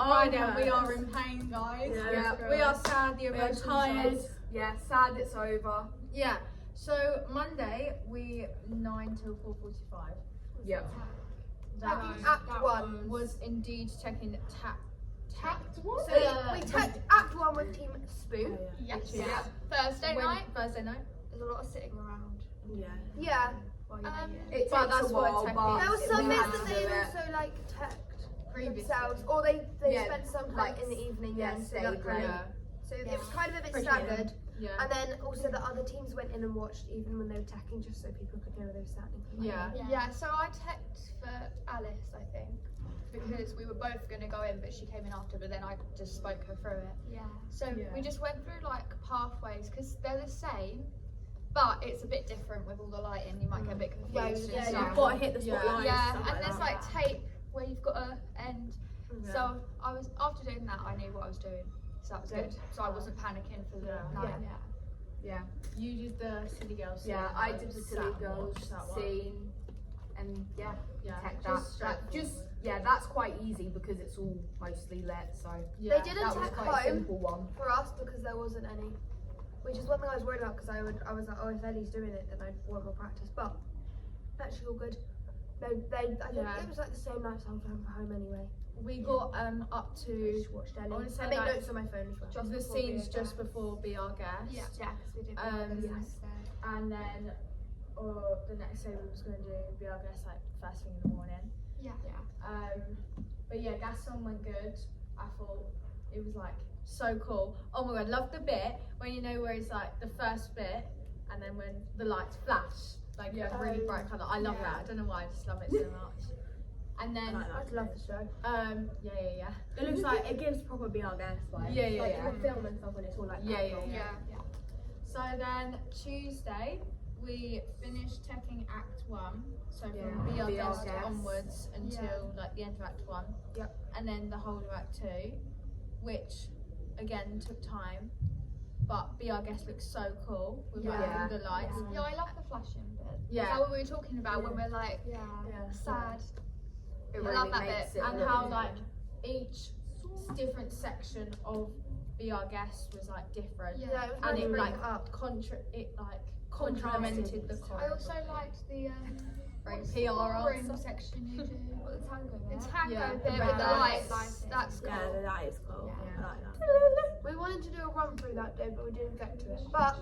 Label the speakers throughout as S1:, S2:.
S1: Friday and we are in pain, guys.
S2: Yeah.
S1: We are sad, the emotions
S2: We're tired.
S1: are-
S2: Yeah, sad it's over.
S1: Yeah. So Monday we 9 till 4:45.
S2: Yeah.
S1: That
S3: Act 1
S1: was indeed taking
S3: Act 1?
S1: So,
S3: we took Act 1 with Team Spoon.
S4: Yes.
S1: Yeah.
S4: Thursday night.
S1: Thursday night.
S4: There's a lot of sitting around.
S2: Yeah.
S3: Yeah.
S2: It
S1: But
S2: takes
S1: that's
S2: a
S1: what
S2: while,
S1: it's
S2: but
S3: There was
S2: we
S3: some bits
S2: had
S3: that
S2: to
S3: they
S2: do it.
S3: also like teched
S1: Previously.
S3: themselves, or they
S2: Yeah,
S3: spent some time
S2: like,
S3: in the evening.
S2: yeah,
S3: then, so
S2: stayed
S3: that kind
S2: late.
S3: of, so it was kind of a bit
S2: Pretty
S3: staggered.
S1: Yeah.
S3: And then also the other teams went in and watched even when they were teching, just so people could know where they were standing.
S1: Yeah.
S4: Yeah, so I texted for Alice, I think, because we were both going to go in, but she came in after, but then I just spoke her through it.
S3: Yeah.
S4: So we just went through like pathways, because they're the same, but it's a bit different with all the lighting. You might get a bit confused. and stuff.
S2: You've got to hit the
S1: Yeah.
S2: spotlight.
S4: Yeah,
S2: stuff
S4: and there's
S2: that.
S4: like tape where you've got to end. So I was, after doing that, I knew what I was doing, so that was good. So I wasn't panicking for the night.
S2: Yeah.
S1: You did the Silly Girls scene.
S2: Yeah, I did the
S1: Sat
S2: Silly
S1: and
S2: Girls
S1: watched that one.
S2: scene, and
S1: Yeah.
S2: tech
S1: Just
S2: that's quite easy because it's all mostly lit. So
S1: Yeah.
S3: They didn't
S2: that was
S3: tech
S2: quite a
S3: home
S2: simple one.
S3: for us because there wasn't any, which is one thing I was worried about because I was like, oh, if Ellie's doing it, then I'd want more practice. But actually, all good. I think it was like the same night I was home for home anyway.
S1: We got up
S3: I
S1: to
S3: just watched Ellie.
S1: I wanna say
S3: I make
S1: like
S3: notes on my phone as well.
S1: just the scenes just before Be Our Guest.
S4: Yeah, because we did.
S1: And then the next day we was going to do Be Our Guest like first thing in the morning.
S4: Yeah.
S1: But yeah, Gaston went good. I thought it was like so cool. Oh my god, love the bit when you know where it's like the first bit and then when the lights flash like a really bright colour. I love that. I don't know why, I just love it so much. And then
S3: I love the show.
S1: yeah.
S2: It looks like it gives proper Be Our Guest like
S1: Yeah.
S3: The film and stuff when it's all like
S1: Yeah.
S3: that.
S1: So then Tuesday we finished taking Act 1, so from Be Our Guest onwards until like the end of Act 1.
S3: Yep.
S1: And then the whole of Act 2, which again took time, but Be Our Guest looks so cool with like all the lights.
S4: Yeah, I love the flashing bit.
S1: Yeah.
S4: Is that what we were talking about when we're like sad?
S2: It
S4: I
S2: really
S4: love that
S2: makes
S4: bit.
S2: it
S1: And
S2: look
S1: how
S2: good.
S1: like each different section of Be Our Guest was like different.
S3: Yeah, it was
S1: And
S3: nice
S1: it
S3: to bring
S1: like
S3: it up.
S1: complemented the chorus.
S4: I also liked the what's
S1: PR
S4: the
S1: answer.
S4: room section you do.
S3: The tango
S4: The tango
S1: Yeah.
S4: bit
S1: The
S4: with the
S1: lights.
S4: lights. That's cool.
S2: Yeah, that is cool.
S4: Yeah.
S2: I like that.
S3: We wanted to do a run through that day, but we didn't get to it. But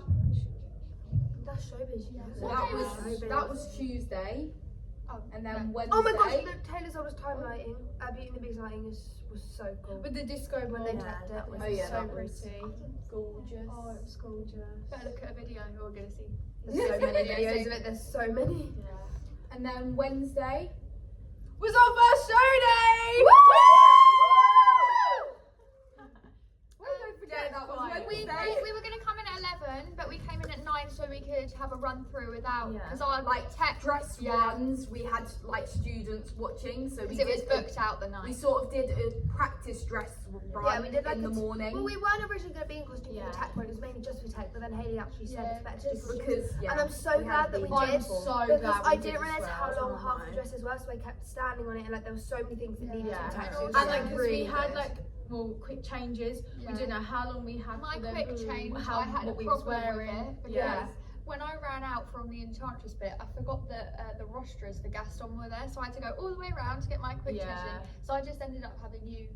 S3: that's showbiz, you know.
S2: So that was Tuesday,
S4: Oh,
S2: and then Wednesday.
S3: Oh my gosh, the Taylor's oldest time lighting, Beauty and the Beast lighting was so cool.
S1: With the disco
S3: When they
S1: ball.
S3: tapped it,
S2: that
S3: it was
S2: was- oh yeah,
S1: so
S2: that was
S1: pretty.
S2: gorgeous.
S1: Oh, it was gorgeous.
S4: better look at a video who we're gonna see.
S3: There's so many videos of it, there's so many.
S2: And then Wednesday.
S1: Was our first show day!
S2: Don't forget that was
S4: We were gonna come in at 11, but we came in at 9 so we could have a run through without because our
S2: like
S4: tech
S2: dress runs. We had like students watching, so
S4: because it was booked out the
S2: We
S4: night.
S2: sort of did a practice dress run
S3: we did like
S2: in the morning.
S3: Well, we weren't originally going to be in costume for the tech one, it was mainly just for tech, but then Hayley actually said it's better to do costumes.
S2: because
S3: And I'm so glad that we did.
S1: I'm so
S3: Because
S1: glad
S3: I
S1: we
S3: didn't
S1: did as
S3: realise how
S1: well.
S3: long half the dresses were, so I kept standing on it, and like there were so many things that needed to be touched.
S4: And
S3: It was
S1: And like,
S3: so
S1: because we
S3: really
S1: had
S3: good.
S1: like, quick changes.
S4: Yeah.
S1: We didn't know how long we had
S4: My
S1: for them.
S4: quick change,
S1: how,
S4: I had
S1: what
S4: a
S1: we was
S4: problem with
S1: wearing.
S4: it because
S1: Yeah.
S4: when I ran out from the Enchantress bit, I forgot that the rosters for Gaston were there, so I had to go all the way around to get my quick change
S1: Yeah.
S4: in. So I just ended up having you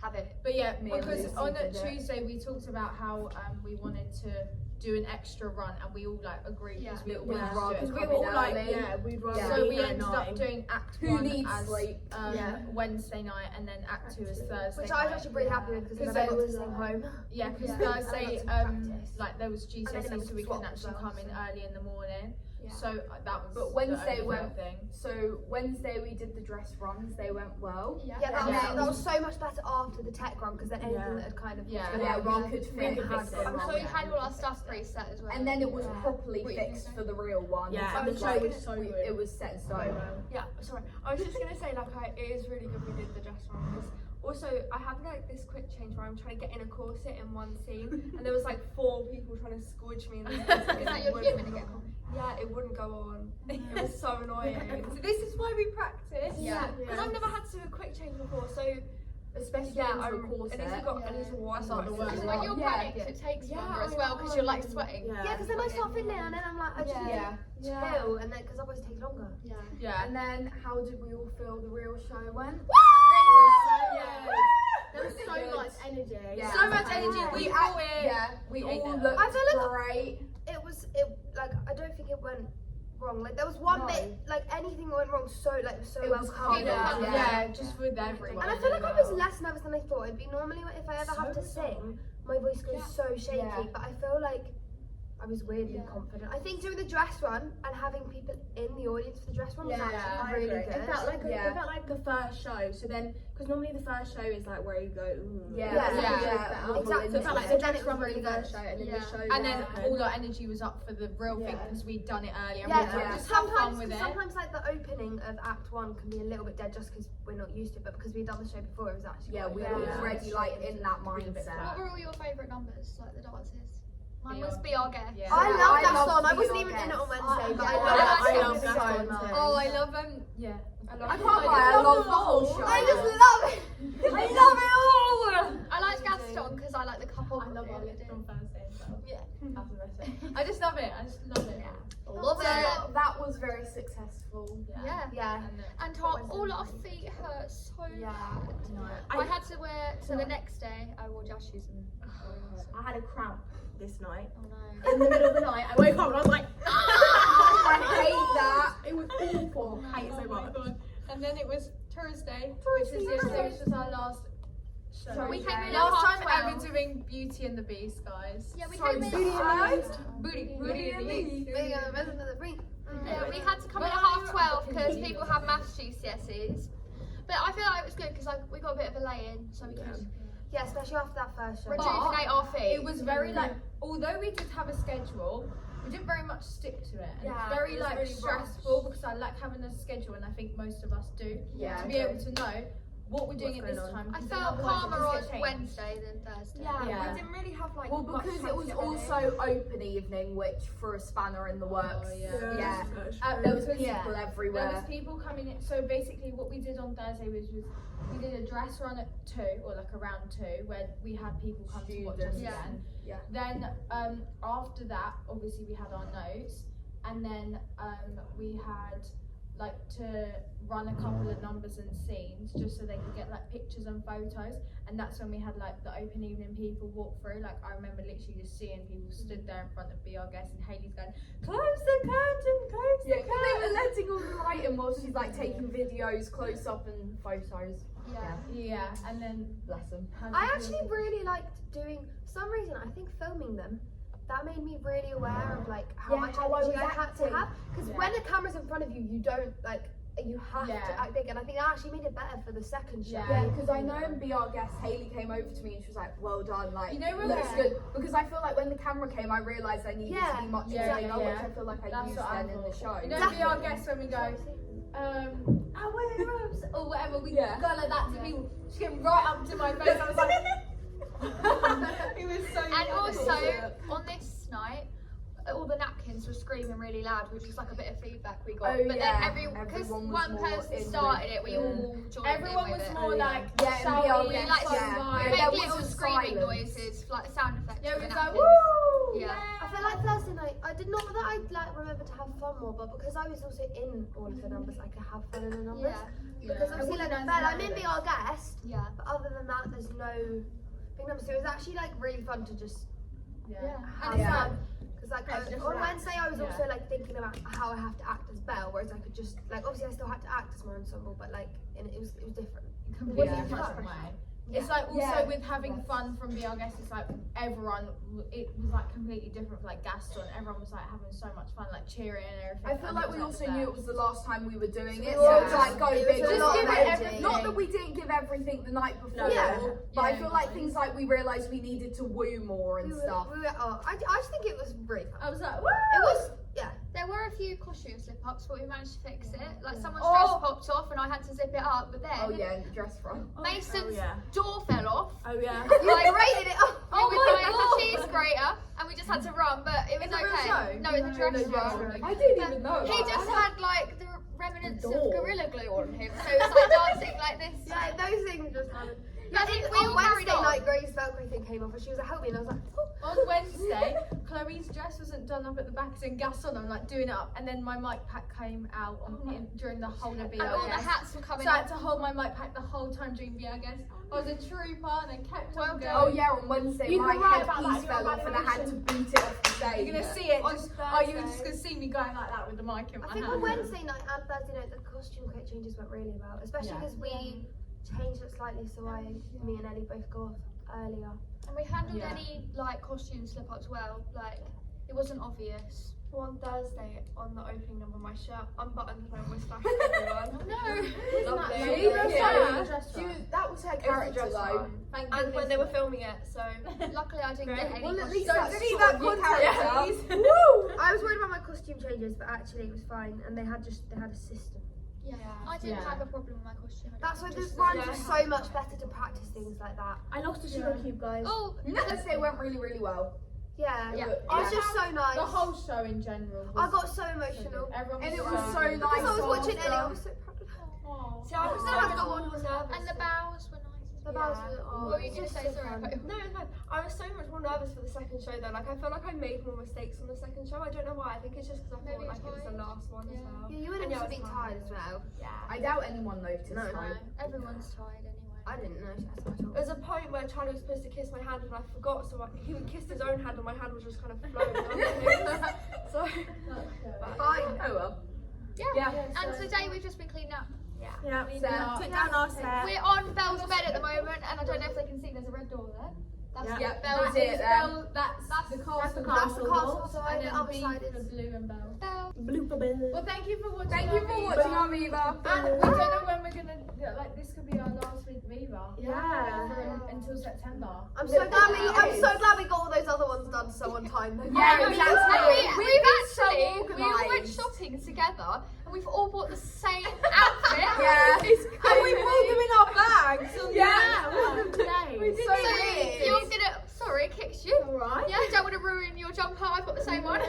S4: have it.
S1: But yeah,
S2: Me and
S1: because
S2: Lucy
S1: on
S2: did it.
S1: Tuesday we talked about how we wanted to do an extra run, and we all like agreed
S4: Yeah.
S1: because we all
S2: We'd
S1: wanted
S2: rather
S1: to do it.
S2: come in early.
S1: we'd
S2: rather
S1: So
S2: be
S1: we
S2: here at
S1: ended
S2: 9.
S1: up doing Act
S2: Who
S1: 1
S2: needs
S1: as
S2: sleep?
S1: Wednesday night, and then Act 2 is Thursday
S3: Which
S1: night.
S3: I was actually pretty happy with because then I got to sing home.
S1: Yeah, because
S4: Yeah.
S1: Thursday,
S3: And I got to practice.
S1: like there was
S3: And then
S1: GCSE,
S3: it
S1: so we
S3: was
S1: couldn't
S3: swap
S1: actually
S3: as
S1: come
S3: well,
S1: in
S3: so.
S1: early in the morning.
S4: Yeah.
S1: So that was.
S2: But Wednesday
S1: the only
S2: went.
S1: thing.
S2: So Wednesday we did the dress runs. They went well.
S4: Yeah.
S3: Yeah, that,
S1: Yeah.
S3: Was, that was so much better after the tech run because then anything that had kind of
S1: Yeah.
S2: Yeah,
S3: gone
S2: we could
S3: wrong,
S2: fix
S3: had
S2: it.
S3: gone
S4: So
S3: wrong.
S4: we had all our stuff preset as well.
S2: And then it was
S3: Yeah.
S2: properly
S4: What you gonna
S2: fixed
S4: say?
S2: for the real one.
S5: Yeah,
S2: So
S5: and the
S2: it's
S5: show
S2: like,
S5: was so good.
S2: It was set in stone.
S5: Yeah, sorry. I was just gonna say, like, it is really good we did the dress run because also I had like this quick change where I'm trying to get in a corset in one scene, and there was like 4 people trying to squidge me in the corset.
S4: Is that your human again?
S5: Yeah, it wouldn't go on. It was so annoying.
S1: So this is why we practice.
S4: Yeah.
S5: Because I've never had to do a quick change before, so
S2: especially
S5: Yeah,
S2: into a corset.
S5: at least we've got at least one.
S1: That's not the worst.
S4: When you're
S2: Yeah.
S4: panicked, it takes
S5: Yeah,
S4: longer as
S5: I
S4: well because
S5: know.
S4: you're like sweating.
S3: Yeah, because then I start fiddling and then I'm like, I just need
S2: Yeah.
S3: to chill, and then because otherwise it takes longer.
S1: Yeah.
S2: And then how did we all feel the real show went?
S3: There was so
S2: Good.
S3: much energy.
S2: Yeah.
S1: So much energy. We all
S2: we
S1: ate
S2: all
S1: it.
S2: looked
S3: I feel like-
S2: great.
S3: It like I don't think it went wrong. Like there was one
S2: No.
S3: bit, like anything that went wrong, so
S2: It
S3: well
S2: was
S3: covered.
S2: covered.
S1: Yeah, just with everyone.
S3: And I feel like I was less nervous than I thought I'd be. Normally, if I ever have to sing, my voice goes so shaky.
S2: Yeah.
S3: But I feel like I was weirdly confident. I think doing the dress run and having people in the audience for the dress run was actually really good.
S6: It felt like the first show. So then, because normally the first show is like where you go, ooh.
S3: Exactly.
S6: So it felt like
S3: So
S6: the
S3: then
S6: dress
S3: it was
S6: run was
S3: really
S6: the first
S3: good.
S6: show, and then the show.
S1: And then
S6: was
S1: all our energy was up for the real thing because we'd done it earlier. And
S3: Yeah,
S1: we thought,
S3: yeah.
S1: just have fun with it.
S3: Sometimes like the opening of Act 1 can be a little bit dead just because we're not used to it, but because we'd done the show before, it was actually
S2: Yeah, we
S3: quite
S2: were
S3: good.
S2: already like in that mindset.
S4: What were all your favourite numbers, like the dances? Mine was Be Our Guest.
S1: Yeah.
S3: I
S2: I
S3: love that
S2: love
S3: song. I
S2: Be
S3: wasn't
S2: Our
S3: even in it on
S2: Guest.
S3: Wednesday, but
S4: I
S3: I
S4: love
S3: love
S4: that
S3: that
S2: song
S3: song
S2: so
S3: so much.
S1: Oh, I love
S5: I
S1: yeah.
S2: I can't lie, I love the whole show.
S3: I just love it.
S2: I love it all.
S4: I like Gaston because I like the couple.
S1: I love
S4: that
S1: it
S4: they did.
S1: from Thursday as well.
S4: Yeah.
S1: That's the best thing. I just love it. I just love it.
S4: Love
S2: So
S4: it.
S2: that was very successful.
S4: Yeah.
S3: Yeah.
S4: And all our feet hurt so bad. I had to wear, so the next day I wore jazz shoes and
S6: I had a cramp this night.
S4: oh no.
S6: In the middle of the night, I woke up and I was like,
S2: I hate that.
S6: it was awful. I hate it so much.
S1: And then it was Thursday, which was our last show.
S4: We came in
S1: Last
S4: at
S1: time
S4: 12.
S1: ever doing Beauty and the Beast, guys.
S4: Yeah, we
S2: So
S4: came in.
S1: Booty and the Beast.
S3: Being a resident of the brink.
S4: Yeah, we had to come in at 12:30 because people have maths GCSEs. But I feel like it was good because we got a bit of a lay-in, so we could
S3: Yeah, especially after that first show.
S4: rejuvenate our feet.
S1: It was very like, although we did have a schedule, we didn't very much stick to it. And
S5: Yeah,
S1: it's very
S5: it was
S1: like
S5: really
S1: stressful because I like having a schedule, and I think most of us do.
S2: Yeah.
S1: To be able to know what we're doing at this time.
S4: I
S1: because then
S4: felt
S1: otherwise it
S4: calmer
S1: just
S4: on
S1: gets changed.
S4: Wednesday than Thursday.
S1: Yeah.
S5: we didn't really have like.
S2: Well,
S5: much
S2: because
S5: time
S2: it was
S5: to get ready.
S2: also open evening, which threw a spanner in the works.
S1: yeah.
S2: Yeah. There was
S1: Because,
S2: people
S1: There
S2: everywhere.
S1: was people coming in. So basically, what we did on Thursday was we did a dress run at 2 or like around 2, where we had people come to watch us
S2: Students.
S1: again.
S2: Yeah.
S1: Then after that, obviously we had our notes, and then we had like to run a couple of numbers and scenes just so they could get like pictures and photos, and that's when we had like the open evening people walk through. Like I remember literally just seeing people stood there in front of Be Our Guest, and Hayley's going, close the curtain, close the
S2: Yeah, because they
S1: curtain.
S2: were letting all the light in while she's like taking videos, close up and photos.
S1: Yeah, and then
S2: Bless them.
S3: I actually really liked doing, for some reason, I think filming them, that made me really aware of like how
S2: Yeah,
S3: much
S2: how I
S3: energy
S2: was
S3: I had to
S2: acting.
S3: have. Because when the camera's in front of you, you don't like, you have
S1: Yeah.
S3: to act big. And I think that actually made it better for the second show.
S2: Yeah, because I know in Be Our Guest, Hayley came over to me and she was like, well done, like,
S1: You know when
S2: looks
S1: we-
S2: good. Because I feel like when the camera came, I realised I needed to be much
S1: Yeah,
S2: bigger,
S1: yeah.
S2: which I feel like I
S1: That's
S2: used
S1: what I
S2: then in the show.
S1: You know, Be Our Guest when we go, I wear robes or whatever. We go like that to people. She came right up to my face. I was like, it was so.
S4: And
S1: funny.
S4: also on this night, all the napkins were screaming really loud, which was like a bit of feedback we got.
S2: Oh,
S4: but
S2: yeah.
S4: then because
S2: Everyone was
S4: one
S2: more
S4: person
S2: in
S4: started
S2: with
S4: it, we
S2: the-
S4: all joined
S1: everyone
S4: in
S1: was
S4: with it.
S1: more like
S2: Yeah, and Be Our
S1: shouting,
S2: Guest,
S4: like,
S2: yeah.
S4: We
S2: There
S4: make
S2: was
S4: little
S2: a
S4: screaming
S2: silence.
S4: noises, like sound effects.
S1: Yeah,
S4: for
S1: it
S4: the
S1: was like
S4: napkins.
S1: woo.
S4: Yeah.
S3: I feel like Thursday night, I did not that I'd like remember to have fun more, but because I was also in all of the numbers, I could have fun in the numbers.
S4: Yeah.
S3: Because obviously, like, I'm in Be Our Guest,
S4: Yeah.
S3: but other than that, there's no big numbers. So it was actually like really fun to just have
S2: Yeah.
S3: fun. Because like
S1: It's just
S3: on
S1: relaxed.
S3: Wednesday, I was also like thinking about how I have to act as Belle, whereas I could just like obviously I still had to act as my ensemble, but like it was different.
S1: Completely
S3: Yeah.
S1: different way.
S3: Yeah.
S1: It's like also
S2: Yeah.
S1: with having fun from Be Our Guest, it's like everyone, it was like completely different for like Gaston. Everyone was like having so much fun, like cheering and everything.
S2: I feel
S1: and
S2: like
S1: it
S2: we
S1: was,
S2: also
S1: the
S2: knew it
S1: best.
S2: was the last time we were doing it,
S3: Yeah.
S2: so it was like go
S3: It was
S2: big.
S3: a
S2: Just
S3: lot
S2: give
S3: of
S2: it
S3: energy.
S2: everything. Not that we didn't give everything the night before,
S3: Yeah.
S2: but I
S1: Yeah.
S2: feel like things like we realised we needed to woo more and
S3: We were,
S2: stuff.
S3: I just think it was really fun.
S1: I was like, woo!
S3: It was, yeah.
S4: There were a few costume slip-ups, but we managed to fix it. Like someone's
S2: Oh.
S4: dress popped off and I had to zip it up, but then
S2: Oh yeah, and the dress front.
S4: Mason's
S6: yeah.
S4: door fell off.
S6: Oh yeah.
S3: You rated it up.
S4: Oh we got a cheese grater and we just had to run, but it was
S1: In the real
S4: okay.
S1: show?
S4: No, in the dress run.
S2: I didn't even know.
S4: He
S2: about
S4: just
S2: that.
S4: had like the remnants of
S2: door.
S4: Gorilla Glue on him, so it was like dancing like this.
S3: Yeah, those things just happened.
S4: But
S3: then
S4: we all
S3: on
S4: carried
S3: Wednesday
S4: on.
S3: night, Grace's Velcro thing came off and she was like, help me, and I was like, oh.
S1: On Wednesday, Chloe's dress wasn't done up at the back, it's in gas on. I'm like doing it up, and then my mic pack came out during the whole of
S4: And all the
S1: VRGS.
S4: hats were coming
S1: So I
S4: up.
S1: had to hold my mic pack the whole time during VRGS. I was a trooper and I kept on going.
S2: Oh yeah, on Wednesday
S6: You
S2: my
S6: can write about that
S2: headpiece
S6: in your
S2: fell off and I had to boot it off the stage.
S1: You're gonna see it.
S5: On
S1: Just you were
S5: Thursday.
S1: just gonna see me going like that with the mic in my
S3: I think
S1: hand.
S3: on Wednesday night and Thursday night the costume kit changes went really well, especially
S1: Yeah.
S3: because we changed it slightly, so me and Ellie both go off earlier.
S4: And we handled
S1: Yeah.
S4: any like costume slip ups well. Like it wasn't obvious.
S5: On Thursday, on the opening number, my shirt unbuttoned and I was splashed everyone.
S4: No.
S5: Lovely.
S2: She was
S1: Yeah.
S2: that was her
S5: It was a
S2: character
S5: dress
S2: though.
S5: run.
S1: Thank
S5: And when
S1: goodness.
S5: they were filming it, so
S4: Luckily, I didn't
S5: Great.
S4: get any.
S2: Well, at
S4: costume.
S2: least
S1: Don't
S2: that's
S1: delete
S2: sort
S1: that
S2: of your
S1: content,
S2: character.
S1: please.
S3: I was worried about my costume changes, but actually it was fine, and they had a system.
S4: Yeah. I didn't
S1: Yeah.
S4: have a problem with my costume. I
S3: That's why
S4: don't
S3: the
S4: think.
S3: runs
S5: yeah.
S3: are so much better to practice things like that.
S6: I lost a sugar cube, guys.
S4: Oh,
S2: Let's say it went really, really well.
S3: Yeah,
S4: Yeah.
S3: it was just so nice.
S1: The whole show in general.
S3: I
S1: Was
S3: got so emotional.
S1: Everyone
S2: And it
S1: so
S2: was so
S1: good.
S2: nice.
S3: Because I was watching
S2: after.
S3: Ellie, I was so proud of her.
S1: Aw.
S5: see, I was so
S3: No,
S5: much
S3: I've got
S5: more
S3: one.
S5: nervous.
S4: and the bows were nice.
S3: The
S5: Yeah.
S3: bows were,
S4: What were you
S3: it's
S4: gonna
S3: just
S4: say?
S3: so
S4: Sorry, I
S3: fun.
S4: cut you.
S5: No, it's fine. I was so much more nervous for the second show though. Like I feel like I made more mistakes on the second show. I don't know why. I think it's just because I
S4: Maybe
S5: thought like it was the
S4: tired.
S5: last one as
S4: Yeah.
S5: well.
S3: Yeah, you would
S5: And
S3: have
S5: yeah,
S3: been
S5: it's
S3: tired
S5: fine.
S3: as well.
S5: Yeah.
S2: I doubt anyone noticed.
S3: No.
S4: No, everyone's tired anyway.
S3: I didn't notice at all.
S5: There was a point where Charlie was supposed to kiss my hand and I forgot, so he kissed his own hand and my hand was just kind of floating under his. So,
S3: Fine.
S2: Oh well.
S4: Yeah. And today we've just been cleaning up.
S6: Yeah,
S2: So-
S6: took down our set.
S4: We're on Belle's bed at the moment, and I don't know if they can see. There's a red door there. That's
S2: Yeah,
S4: Belle's
S2: that's it then.
S1: That's the castle.
S3: That's the castle, so
S1: And
S3: the
S1: then
S3: other
S1: B
S3: side
S1: for
S3: is.
S1: Blue and Belle.
S4: Belle.
S6: Blooper bill.
S1: Well, thank you for watching.
S2: Thank you for watching our Viva.
S1: And we don't know when we're gonna like. This could be our last week Viva.
S6: Yeah.
S1: Until September.
S3: I'm so glad we got all those other ones done so on time.
S2: Yeah,
S4: And
S2: exactly.
S4: we've
S2: been so
S4: actually we all went
S2: organised.
S4: shopping together, and we've all bought the same outfit.
S2: Yeah.
S4: It's
S2: And we pulled them in our bags.
S1: Yeah.
S2: So weird.
S4: You're gonna. Sorry, it kicks you.
S1: Alright.
S4: Yeah, don't want to ruin your jumper. I've got the same one.